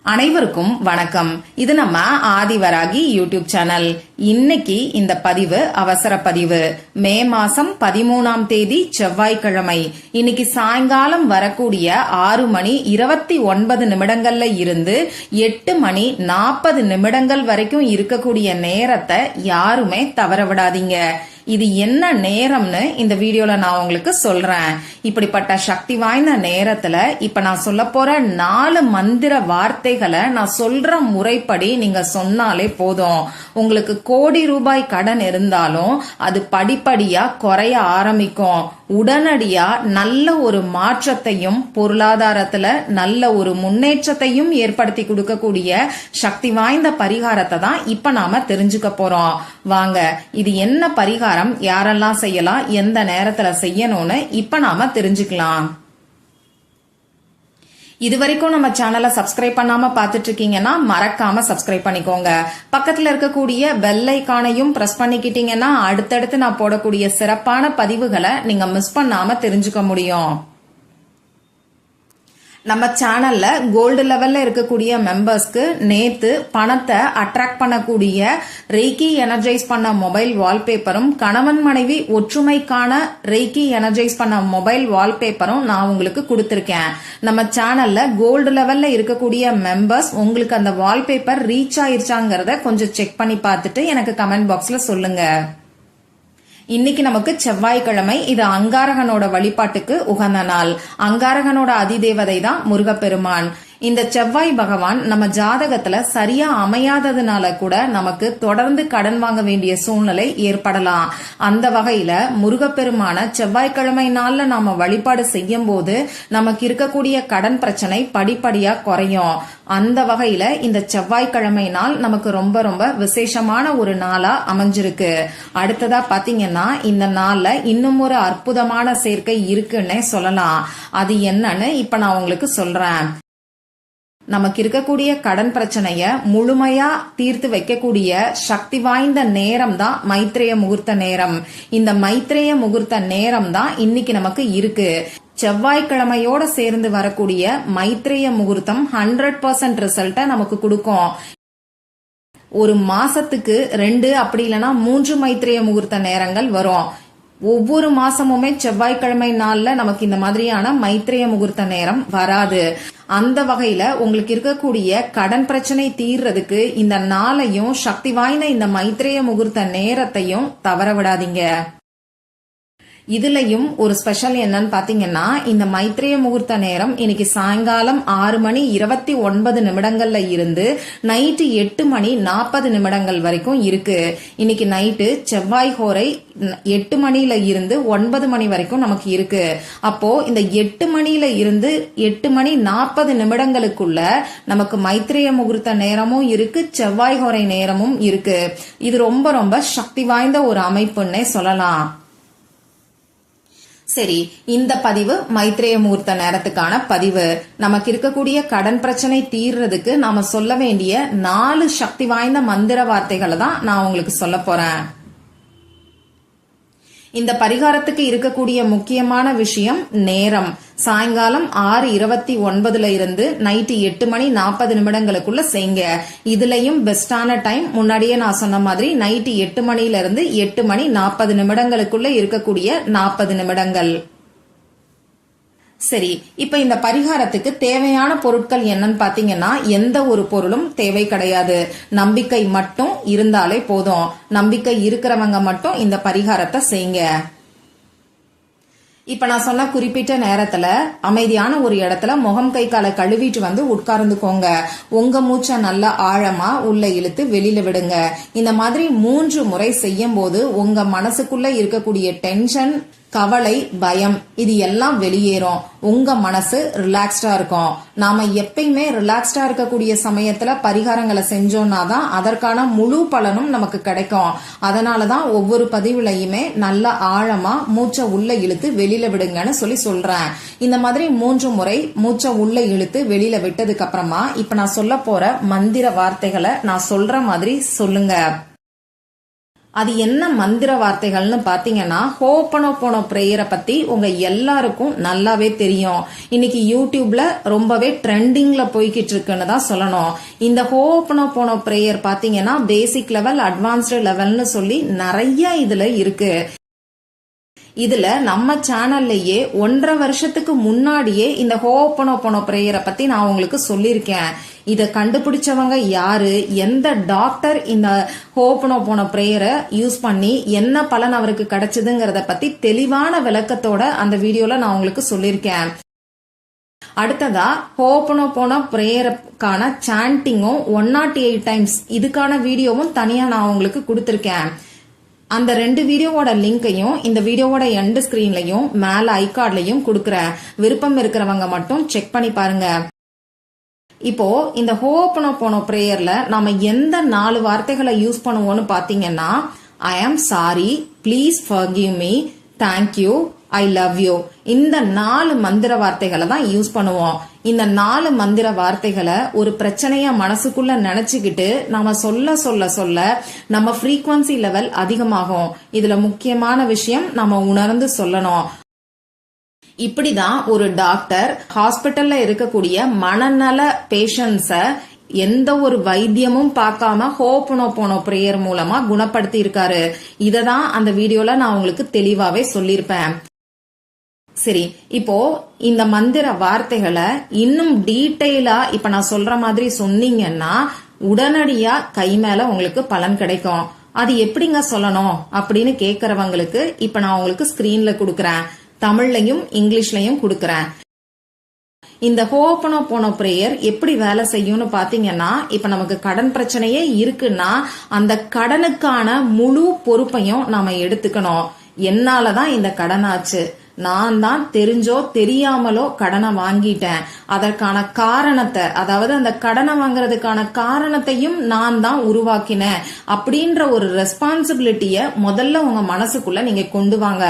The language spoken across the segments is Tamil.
அனைவருக்கும் வணக்கம். இது நம்ம ஆதிவராகி யூடியூப் சேனல். இன்னைக்கு இந்த பதிவு அவசர பதிவு. மே மாசம் 13ஆம் தேதி செவ்வாய்க்கிழமை. இன்னைக்கு சாயங்காலம் வரக்கூடிய 6 மணி 29 நிமிடங்கள்ல இருந்து 8 மணி 40 நிமிடங்கள் வரைக்கும் இருக்கக்கூடிய நேரத்தை யாருமே தவற விடாதீங்க. இது என்ன நேரம்னு இந்த வீடியோல நான் உங்களுக்கு சொல்றேன். இப்படிப்பட்ட சக்தி வாய்ந்த நேரத்துல இப்ப நான் சொல்ல போற 4 மந்திர வார்த்தைகளை நான் சொல்ற முறைப்படி நீங்க சொன்னாலே போதும். உங்களுக்கு கோடி ரூபாய் கடன் இருந்தாலும் அது படிப்படியா குறைய ஆரம்பிக்கும். உடனடியா நல்ல ஒரு மாற்றத்தையும் பொருளாதாரத்துல நல்ல ஒரு முன்னேற்றத்தையும் ஏற்படுத்தி கொடுக்கக்கூடிய சக்தி வாய்ந்த பரிகாரத்தை தான் இப்ப நாம தெரிஞ்சுக்க போறோம். வாங்க, இது என்ன பரிகாரம், யாரெல்லாம் செய்யலாம், எந்த நேரத்துல செய்யணும்னு இப்ப நாம தெரிஞ்சுக்கலாம். இது வரைக்கும் நம்ம சேனலை சப்ஸ்கிரைப் பண்ணாம பாத்துட்டு இருக்கீங்கன்னா மறக்காம சப்ஸ்கிரைப் பண்ணிக்கோங்க. பக்கத்துல இருக்கக்கூடிய பெல் ஐகானையும் பிரஸ் பண்ணிக்கிட்டீங்கன்னா அடுத்தடுத்து நான் போடக்கூடிய சிறப்பான பதிவுகளை நீங்க மிஸ் பண்ணாம தெரிஞ்சுக்க முடியும். நம்ம சேனல்ல கோல்டு லெவல்ல இருக்கக்கூடிய மெம்பர்ஸ்க்கு நேத்து பணத்தை அட்ராக்ட் பண்ணக்கூடிய ரெய்கி எனர்ஜைஸ் பண்ண மொபைல் வால்பேப்பரும் கணவன் மனைவி ஒற்றுமைக்கான ரெய்கி எனர்ஜைஸ் பண்ண மொபைல் வால்பேப்பரும் நான் உங்களுக்கு கொடுத்திருக்கேன். நம்ம சேனல்ல கோல்டு லெவல்ல இருக்கக்கூடிய மெம்பர்ஸ் உங்களுக்கு அந்த வால்பேப்பர் ரீச் ஆயிருச்சாங்கிறத கொஞ்சம் செக் பண்ணி பார்த்துட்டு எனக்கு கமெண்ட் பாக்ஸ்ல சொல்லுங்க. இன்னைக்கு நமக்கு செவ்வாய்க்கிழமை. இது அங்காரகனோட வழிபாட்டுக்கு உகந்த நாள். அங்காரகனோட அதிதேவதை தான் முருகப்பெருமான். இந்த செவ்வாய் பகவான் நம்ம ஜாதகத்துல சரியா அமையாததுனால கூட நமக்கு தொடர்ந்து கடன் வாங்க வேண்டிய சூழ்நிலை ஏற்படலாம். அந்த வகையில முருகப்பெருமான செவ்வாய்க்கிழமை நாள்ல நாம வழிபாடு செய்யும் போது நமக்கு இருக்கக்கூடிய கடன் பிரச்சனை படிப்படியா குறையும். அந்த வகையில இந்த செவ்வாய்க்கிழமை நாள் நமக்கு ரொம்ப ரொம்ப விசேஷமான ஒரு நாளா அமைஞ்சிருக்கு. அடுத்ததா பாத்தீங்கன்னா இந்த நாள்ல இன்னும் ஒரு அற்புதமான சேர்க்கை இருக்குன்னே சொல்லலாம். அது என்னன்னு இப்ப நான் உங்களுக்கு சொல்றேன். நமக்கு இருக்கக்கூடிய கடன் பிரச்சனைய முழுமையா தீர்த்து வைக்கக்கூடிய சக்தி வாய்ந்த நேரம் தான் மைத்ரேய முகூர்த்த நேரம். இந்த மைத்ரேய முகூர்த்த நேரம் தான் இன்னைக்கு நமக்கு இருக்கு. செவ்வாய்க்கிழமையோட சேர்ந்து வரக்கூடிய மைத்ரேய முகூர்த்தம் 100% ரிசல்ட்ட நமக்கு கொடுக்கும். ஒரு மாசத்துக்கு 2 அப்படி இல்லைன்னா 3 மைத்ரேய முகூர்த்த நேரங்கள் வரும். ஒவ்வொரு மாசமுமே செவ்வாய்க்கிழமை நாள்ல நமக்கு இந்த மாதிரியான மைத்ரேய முகூர்த்த நேரம் வராது. அந்த வகையில உங்களுக்கு இருக்கக்கூடிய கடன் பிரச்சனை தீர்றதுக்கு இந்த நாளையும் சக்தி வாய்ந்த இந்த மைத்ரேய முகூர்த்த நேரத்தையும் தவற விடாதீங்க. இதுலயும் ஒரு ஸ்பெஷல் என்னன்னு பாத்தீங்கன்னா, இந்த மைத்ரேய முகூர்த்த நேரம் இன்னைக்கு சாயங்காலம் 6 மணி 29 நிமிடங்கள்ல இருந்து நைட்டு 8 மணி 40 நிமிடங்கள் வரைக்கும் இருக்கு. இன்னைக்கு நைட்டு செவ்வாய் ஹோரை 8 மணில இருந்து 9 மணி வரைக்கும் நமக்கு இருக்கு. அப்போ இந்த 8 மணில இருந்து 8 மணி 40 நிமிடங்களுக்குள்ள நமக்கு மைத்ரேய முகூர்த்த நேரமும் இருக்கு, செவ்வாய் ஹோரை நேரமும் இருக்கு. இது ரொம்ப ரொம்ப சக்தி வாய்ந்த ஒரு அமைப்புன்னே சொல்லலாம். சரி, இந்த பதிவு மைத்ரேய முகூர்த்த நேரத்துக்கான பதிவு. நமக்கு இருக்கக்கூடிய கடன் பிரச்சனை தீர்றதுக்கு நாம சொல்ல வேண்டிய 4 சக்தி வாய்ந்த மந்திர வார்த்தைகளை தான் நான் உங்களுக்கு சொல்ல போறேன். இந்த பரிகாரத்துக்கு இருக்கக்கூடிய முக்கியமான விஷயம் நேரம். சாயங்காலம் 6:29 இருந்து நைட்டு 8 மணி 40 நிமிடங்களுக்குள்ள செய்யுங்க. இதுலயும் பெஸ்டான டைம் முன்னாடியே நான் சொன்ன மாதிரி நைட்டு 8 மணில இருந்து 8 மணி 40 நிமிடங்களுக்குள்ள இருக்கக்கூடிய 40 நிமிடங்கள். சரி, இப்ப இந்த பரிகாரத்துக்கு தேவையான பொருட்கள் என்னன்னு பாத்தீங்கன்னா, எந்த ஒரு பொருளும் தேவை கிடையாது. நம்பிக்கை மட்டும் இருந்தாலே போதும். நம்பிக்கை இருக்கிறவங்க மட்டும் இந்த பரிகாரத்தை செய்யுங்க. இப்ப நான் சொன்ன குறிப்பிட்ட நேரத்துல அமைதியான ஒரு இடத்துல முகம் கை காலை கழுவிட்டு வந்து உட்கார்ந்துக்கோங்க. உங்க மூச்சை நல்லா ஆழமா உள்ள இழுத்து வெளியில விடுங்க. இந்த மாதிரி 3 முறை செய்யும் போது உங்க மனசுக்குள்ள இருக்கக்கூடிய டென்ஷன், கவலை, பயம் இது எல்லாம் வெளியேறும். உங்க மனசு ரிலாக்ஸ்டா இருக்கும். நாம எப்பயுமே ரிலாக்ஸ்டா இருக்கக்கூடிய சமயத்துல பரிகாரங்களை செஞ்சோம்னா தான் அதற்கான முழு பலனும் நமக்கு கிடைக்கும். அதனாலதான் ஒவ்வொரு பதிவுலையுமே நல்ல ஆழமா மூச்சை உள்ள இழுத்து வெளியில விடுங்கன்னு சொல்றேன். இந்த மாதிரி 3 முறை மூச்சை உள்ள இழுத்து வெளியில விட்டதுக்கு அப்புறமா இப்ப நான் சொல்ல போற மந்திர வார்த்தைகளை நான் சொல்ற மாதிரி சொல்லுங்க. அது என்ன மந்திர வார்த்தைகள்னு பாத்தீங்கன்னா ஹோப்பனோபோனோ பிரேயரை பத்தி உங்க எல்லாருக்கும் நல்லாவே தெரியும். இன்னைக்கு யூடியூப்ல ரொம்பவே ட்ரெண்டிங்ல போய்கிட்டு இருக்குன்னு தான் சொல்லணும். இந்த ஹோப்பனோபோனோ பிரேயர் பாத்தீங்கன்னா பேசிக் லெவல், அட்வான்ஸ்டு லெவல்னு சொல்லி நிறைய இதுல இருக்கு. இதுல நம்ம சேனல்லையே 1.5 வருஷத்துக்கு முன்னாடியே இந்த ஹோப்பனோபோனோ பிரேயரை பத்தி நான் உங்களுக்கு சொல்லியிருக்கேன். இத கண்டுபிடிச்சவங்க யாரு, எந்த டாக்டர் இந்த ஹோப்பனோபோனோ பிரேயரை யூஸ் பண்ணி என்ன பலன் அவருக்கு கிடைச்சதுங்கிறத பத்தி தெளிவான விளக்கத்தோட அந்த வீடியோல நான் உங்களுக்கு சொல்லியிருக்கேன். அடுத்ததா ஹோப்பனோபோனோ பிரேயருக்கான சாண்டிங்கும் 108 டைம்ஸ் இதுக்கான வீடியோவும் தனியா நான் உங்களுக்கு கொடுத்திருக்கேன். அந்த 2 வீடியோவோட லிங்கையும் இந்த வீடியோவோட எண்ட் ஸ்கிரீன்லயும் மேல ஐகார்ட்லயும் கொடுக்கறேன். விருப்பம் இருக்கிறவங்க மட்டும் செக் பண்ணி பாருங்க. இப்போ இந்த ஹோப்பனோபோனோ பிரேயர்ல நாம எந்த 4 வார்த்தைகளை யூஸ் பண்ணுவோம்னு பாத்தீங்கன்னா I am sorry, please forgive me, thank you, I love you. இந்த 4 மந்திர வார்த்தைகளை தான் யூஸ் பண்ணுவோம். இந்த 4 மந்திர வார்த்தைகளை ஒரு பிரச்சனைய மனசுக்குள்ள நினைச்சுக்கிட்டு நாம சொல்ல சொல்ல சொல்ல நம்ம ஃப்ரீக்வன்சி லெவல் அதிகமாகும். இதுல முக்கியமான விஷயம் நம்ம உணர்ந்து சொல்லணும். இப்படிதான் ஒரு டாக்டர் ஹாஸ்பிட்டல்ல இருக்கக்கூடிய மனநல பேஷண்ட்ஸ எந்த ஒரு வைத்தியமும் பார்க்காம ஹோப்பனோபோனோ பிரேயர் மூலமா குணப்படுத்தி இருக்காரு. இததான் அந்த வீடியோல நான் உங்களுக்கு தெளிவாவே சொல்லியிருப்பேன். சரி, இப்போ இந்த மந்திர வார்த்தைகளை இன்னும் டீட்டெயிலா இப்ப நான் சொல்ற மாதிரி சொன்னீங்கன்னா உடனடியா கை மேல உங்களுக்கு பலன் கிடைக்கும். அது எப்படிங்க சொல்லணும் அப்படின்னு கேக்குறவங்களுக்கு இப்ப நான் உங்களுக்கு ஸ்கிரீன்ல கொடுக்கறேன். தமிழ்லையும் இங்கிலீஷ்லயும் கொடுக்கறேன். இந்த ஹோப்பனோபோனோ பிரேயர் எப்படி வேலை செய்யும்னு பாத்தீங்கன்னா, இப்ப நமக்கு கடன் பிரச்சனையே இருக்குன்னா அந்த கடனுக்கான முழு பொறுப்பையும் நாம எடுத்துக்கணும். என்னாலதான் இந்த கடன் ஆச்சு, நான் தான் தெரிஞ்சோ தெரியாமலோ கடனை வாங்கிட்டேன், அதற்கான காரணத்தை, அதாவது அந்த கடனை வாங்குறதுக்கான காரணத்தையும் நான் தான் உருவாக்கினேன் அப்படின்ற ஒரு ரெஸ்பான்சிபிலிட்டிய முதல்ல உங்க மனசுக்குள்ள நீங்க கொண்டு வாங்க.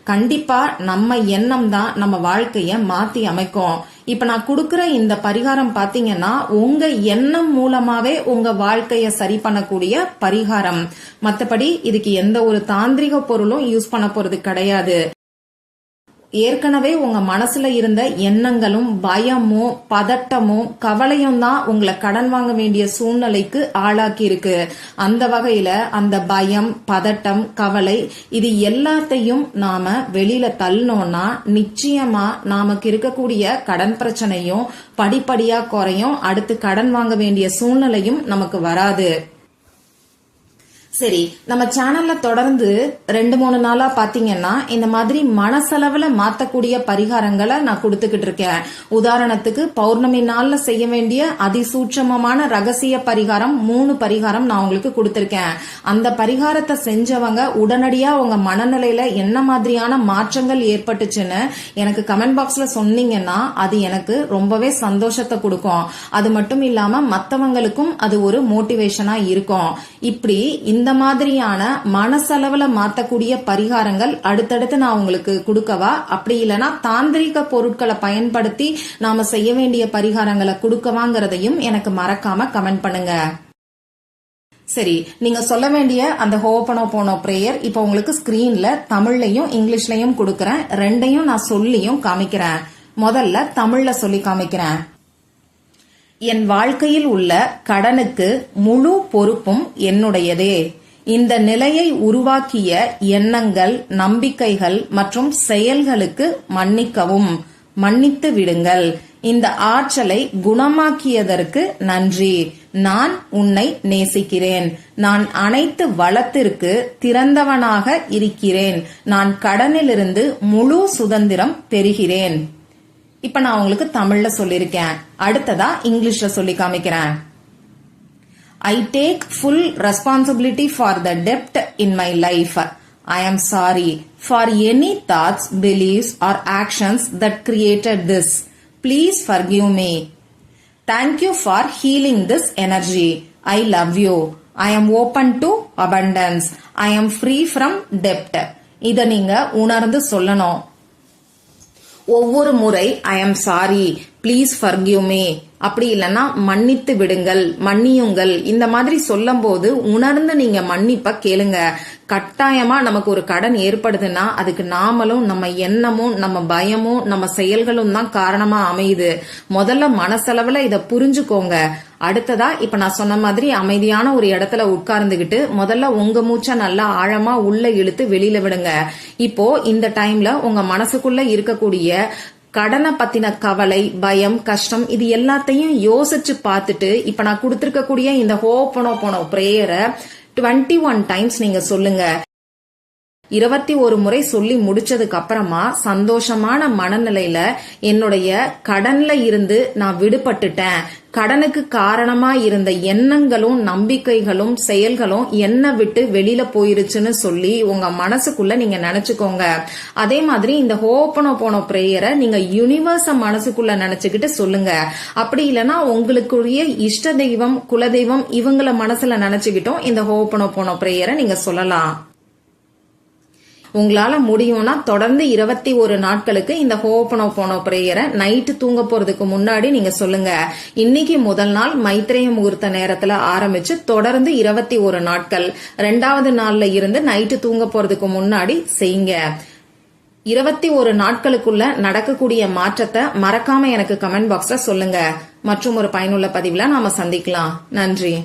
கண்டிப்பா நம்ம எண்ணம் தான் நம்ம வாழ்க்கைய மாத்தி அமைக்கும். இப்ப நான் கொடுக்கற இந்த பரிகாரம் பாத்தீங்கன்னா உங்க எண்ணம் மூலமாவே உங்க வாழ்க்கைய சரி பண்ணக்கூடிய பரிகாரம். மத்தபடி இதுக்கு எந்த ஒரு தாந்திரிக பொருளும் யூஸ் பண்ண போறது கிடையாது. ஏற்கனவே உங்க மனசுல இருந்த எண்ணங்களும் பயமும் பதட்டமும் கவலையும் தான் உங்களை கடன் வாங்க வேண்டிய சூழ்நிலைக்கு ஆளாக்கி இருக்கு. அந்த வகையில அந்த பயம், பதட்டம், கவலை இது எல்லாத்தையும் நாம வெளியில தள்ளனோம்னா நிச்சயமா நமக்கு இருக்கக்கூடிய கடன் பிரச்சனையும் படிப்படியா குறையும். அடுத்து கடன் வாங்க வேண்டிய சூழ்நிலையும் நமக்கு வராது. சரி, நம்ம சேனல்ல தொடர்ந்து 2-3 நாளா பாத்தீங்கன்னா இந்த மாதிரி மனசளவுல மாத்தக்கூடிய பரிகாரங்களை நான் கொடுத்துக்கிட்டு இருக்கேன். உதாரணத்துக்கு பௌர்ணமி நாள்ல செய்ய வேண்டிய அதிசூட்சமமான ரகசிய பரிகாரம் 3 பரிகாரம் நான் உங்களுக்கு கொடுத்திருக்கேன். அந்த பரிகாரத்தை செஞ்சவங்க உடனடியா உங்க மனநிலையில என்ன மாதிரியான மாற்றங்கள் ஏற்பட்டுச்சுன்னு எனக்கு கமெண்ட் பாக்ஸ்ல சொன்னீங்கன்னா அது எனக்கு ரொம்பவே சந்தோஷத்தை கொடுக்கும். அது மட்டும் இல்லாம மத்தவங்களுக்கும் அது ஒரு மோட்டிவேஷனா இருக்கும். இப்படி இந்த மாதிரியான மனசளவுல மாத்தக்கூடிய பரிகாரங்கள் அடுத்தடுத்து நான் உங்களுக்கு கொடுக்கவா, அப்படி இல்லைன்னா தாந்திரிக பொருட்களை பயன்படுத்தி நாம செய்ய வேண்டிய பரிகாரங்களை கொடுக்கவாங்கிறதையும் எனக்கு மறக்காம கமெண்ட் பண்ணுங்க. சரி, நீங்க சொல்ல வேண்டிய அந்த ஹோப்பனோபோனோ பிரேயர் இப்ப உங்களுக்கு ஸ்கிரீன்ல தமிழ்லையும் இங்கிலீஷ்லயும் கொடுக்கறேன். 2யும் நான் சொல்லியும் காமிக்கிறேன். முதல்ல தமிழ்ல சொல்லி காமிக்கிறேன். என் வாழ்க்கையில் உள்ள கடனுக்கு முழு பொறுப்பும் என்னுடையதே. இந்த நிலையை உருவாக்கிய எண்ணங்கள், நம்பிக்கைகள் மற்றும் செயல்களுக்கு மன்னிக்கவும், மன்னித்து விடுங்கள். இந்த ஆற்றலை குணமாக்கியதற்கு நன்றி. நான் உன்னை நேசிக்கிறேன். நான் அனைத்து வளத்திற்கு திறந்தவனாக இருக்கிறேன். நான் கடனிலிருந்து முழு சுதந்திரம் பெறுகிறேன். இப்ப நான் உங்களுக்கு தமிழ்ல சொல்லிருக்கேன். அடுத்ததா இங்கிலீஷ்ல சொல்லி காமிக்கிறேன். I take full responsibility for the debt in my life. I am sorry for any thoughts, beliefs or actions that created this. Please forgive me. Thank you for healing this energy. I love you. I am open to abundance. I am free from debt. இத நீங்க உணர்ந்து சொல்லணும். ஒவ்வொரு முறை I am sorry, please forgive me, அப்படி இல்லைன்னா மன்னித்து விடுங்கள், மன்னியுங்கள், இந்த மாதிரி சொல்லும் போது உணர்ந்து நீங்க மன்னிப்ப கேளுங்க. கட்டாயமா நமக்கு ஒரு கடன் ஏற்படுதுன்னா அதுக்கு நாமளும் நம்ம எண்ணமும் நம்ம பயமும் நம்ம செயல்களும் தான் காரணமா அமையுது. முதல்ல மனசளவுல இத புரிஞ்சுக்கோங்க. அடுத்ததா இப்ப நான் சொன்ன மாதிரி அமைதியான ஒரு இடத்துல உட்கார்ந்துகிட்டு முதல்ல உங்க மூச்சை நல்லா ஆழமா உள்ள இழுத்து வெளியில விடுங்க. இப்போ இந்த டைம்ல உங்க மனசுக்குள்ள இருக்கக்கூடிய கடனை பத்தின கவலை, பயம், கஷ்டம் இது எல்லாத்தையும் யோசிச்சு பார்த்துட்டு இப்ப நான் கொடுத்திருக்கக்கூடிய இந்த ஹோபோனோபோனோ பிரேயரை 21 டைம்ஸ் நீங்க சொல்லுங்க. 21 முறை சொல்லி முடிச்சதுக்கு அப்புறமா சந்தோஷமான மனநிலையில என்னுடைய கடன்ல இருந்து நான் விடுபட்டுட்டேன், கடனுக்கு காரணமா இருந்த எண்ணங்களும் நம்பிக்கைகளும் செயல்களும் என்ன விட்டு வெளியில போயிருச்சுன்னு சொல்லி உங்க மனசுக்குள்ள நீங்க நினைச்சுக்கோங்க. அதே மாதிரி இந்த ஹோபோனோபோனோ பிரேயரை நீங்க யூனிவர்ஸ மனசுக்குள்ள நினைச்சுக்கிட்டு சொல்லுங்க. அப்படி இல்லைன்னா உங்களுக்குரிய இஷ்ட தெய்வம், குலதெய்வம் இவங்கள மனசுல நினைச்சுக்கிட்டும் இந்த ஹோபோனோபோனோ பிரேயரை நீங்க சொல்லலாம். உங்களால முடியும்னா தொடர்ந்து 21 நாட்களுக்கு இந்த ஹோபோனோபோனோ பிரேயரை நைட்டு தூங்க போறதுக்கு முன்னாடி நீங்க சொல்லுங்க. இன்னைக்கு முதல் நாள் மைத்ரேய முகூர்த்த நேரத்துல ஆரம்பிச்சு தொடர்ந்து 21 நாட்கள், 2வது நாள்ல இருந்து நைட்டு தூங்க போறதுக்கு முன்னாடி செய்யுங்க. 21 நாட்களுக்குள்ள நடக்கக்கூடிய மாற்றத்தை மறக்காம எனக்கு கமெண்ட் பாக்ஸ்ல சொல்லுங்க. மற்றும் ஒரு பயனுள்ள பதிவுல நாம சந்திக்கலாம். நன்றி.